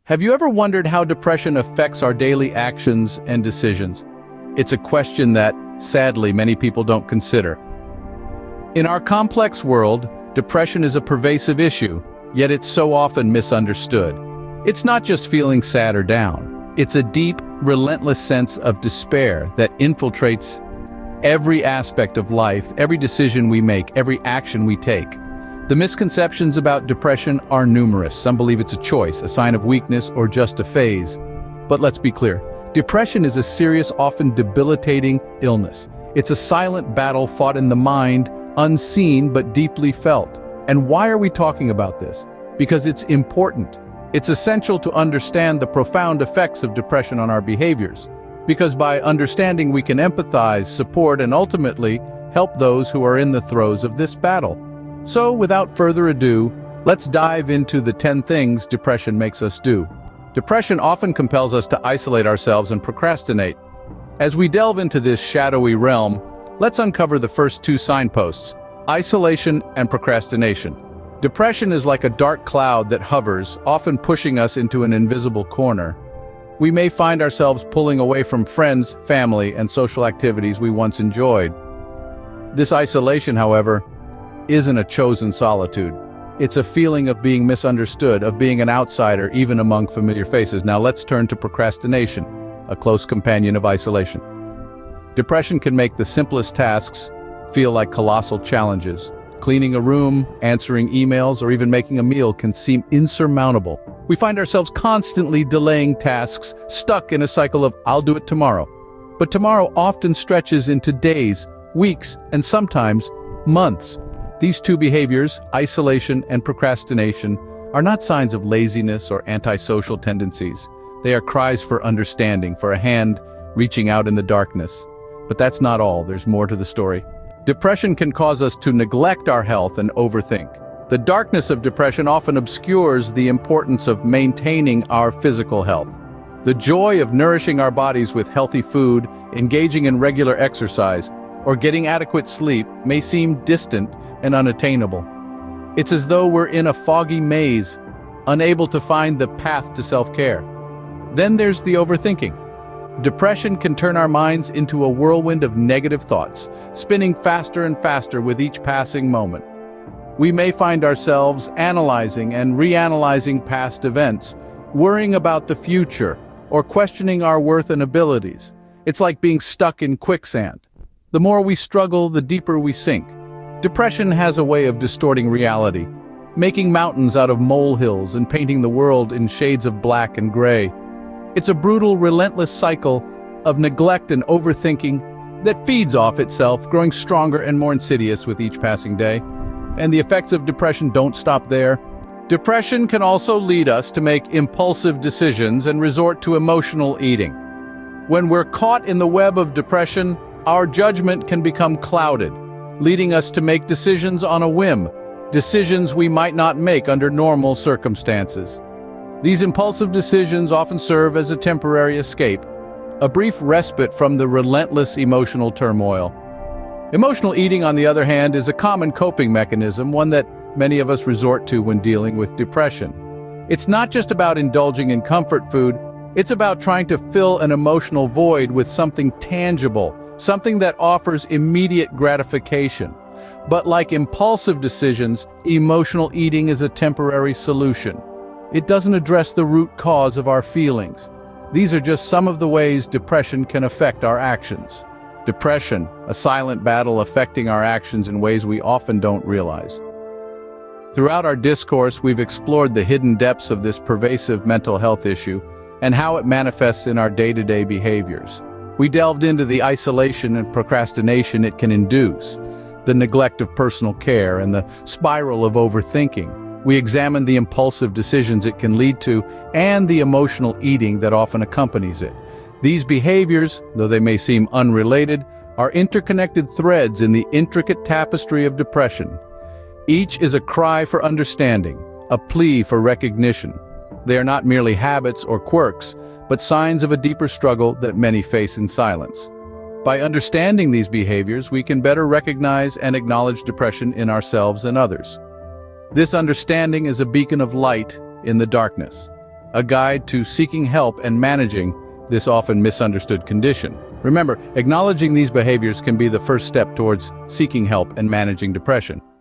Have you ever wondered how depression affects our daily actions and decisions? It's a question that, sadly, many people don't consider. In our complex world, depression is a pervasive issue, yet it's so often misunderstood. It's not just feeling sad or down. It's a deep, relentless sense of despair that infiltrates every aspect of life, every decision we make, every action we take. The misconceptions about depression are numerous. Some believe it's a choice, a sign of weakness, or just a phase. But let's be clear. Depression is a serious, often debilitating illness. It's a silent battle fought in the mind, unseen but deeply felt. And why are we talking about this? Because it's important. It's essential to understand the profound effects of depression on our behaviors. Because by understanding we can empathize, support, and ultimately help those who are in the throes of this battle. So, without further ado, let's dive into the 10 things depression makes us do. Depression often compels us to isolate ourselves and procrastinate. As we delve into this shadowy realm, let's uncover the first 2 signposts: isolation and procrastination. Depression is like a dark cloud that hovers, often pushing us into an invisible corner. We may find ourselves pulling away from friends, family, and social activities we once enjoyed. This isolation, however, isn't a chosen solitude. It's a feeling of being misunderstood, of being an outsider, even among familiar faces. Now let's turn to procrastination, a close companion of isolation. Depression can make the simplest tasks feel like colossal challenges. Cleaning a room, answering emails, or even making a meal can seem insurmountable. We find ourselves constantly delaying tasks, stuck in a cycle of "I'll do it tomorrow." But tomorrow often stretches into days, weeks, and sometimes months. These 2 behaviors, isolation and procrastination, are not signs of laziness or antisocial tendencies. They are cries for understanding, for a hand reaching out in the darkness. But that's not all. There's more to the story. Depression can cause us to neglect our health and overthink. The darkness of depression often obscures the importance of maintaining our physical health. The joy of nourishing our bodies with healthy food, engaging in regular exercise, or getting adequate sleep may seem distant and unattainable. It's as though we're in a foggy maze, unable to find the path to self-care. Then there's the overthinking. Depression can turn our minds into a whirlwind of negative thoughts, spinning faster and faster with each passing moment. We may find ourselves analyzing and reanalyzing past events, worrying about the future, or questioning our worth and abilities. It's like being stuck in quicksand. The more we struggle, the deeper we sink. Depression has a way of distorting reality, making mountains out of molehills and painting the world in shades of black and gray. It's a brutal, relentless cycle of neglect and overthinking that feeds off itself, growing stronger and more insidious with each passing day. And the effects of depression don't stop there. Depression can also lead us to make impulsive decisions and resort to emotional eating. When we're caught in the web of depression, our judgment can become clouded, leading us to make decisions on a whim, decisions we might not make under normal circumstances. These impulsive decisions often serve as a temporary escape, a brief respite from the relentless emotional turmoil. Emotional eating, on the other hand, is a common coping mechanism, one that many of us resort to when dealing with depression. It's not just about indulging in comfort food, it's about trying to fill an emotional void with something tangible, something that offers immediate gratification. But like impulsive decisions, emotional eating is a temporary solution. It doesn't address the root cause of our feelings. These are just some of the ways depression can affect our actions. Depression, a silent battle affecting our actions in ways we often don't realize. Throughout our discourse, we've explored the hidden depths of this pervasive mental health issue and how it manifests in our day-to-day behaviors. We delved into the isolation and procrastination it can induce, the neglect of personal care, and the spiral of overthinking. We examined the impulsive decisions it can lead to and the emotional eating that often accompanies it. These behaviors, though they may seem unrelated, are interconnected threads in the intricate tapestry of depression. Each is a cry for understanding, a plea for recognition. They are not merely habits or quirks, but signs of a deeper struggle that many face in silence. By understanding these behaviors, we can better recognize and acknowledge depression in ourselves and others. This understanding is a beacon of light in the darkness. a guide to seeking help and managing this often misunderstood condition. Remember, acknowledging these behaviors can be the first step towards seeking help and managing depression.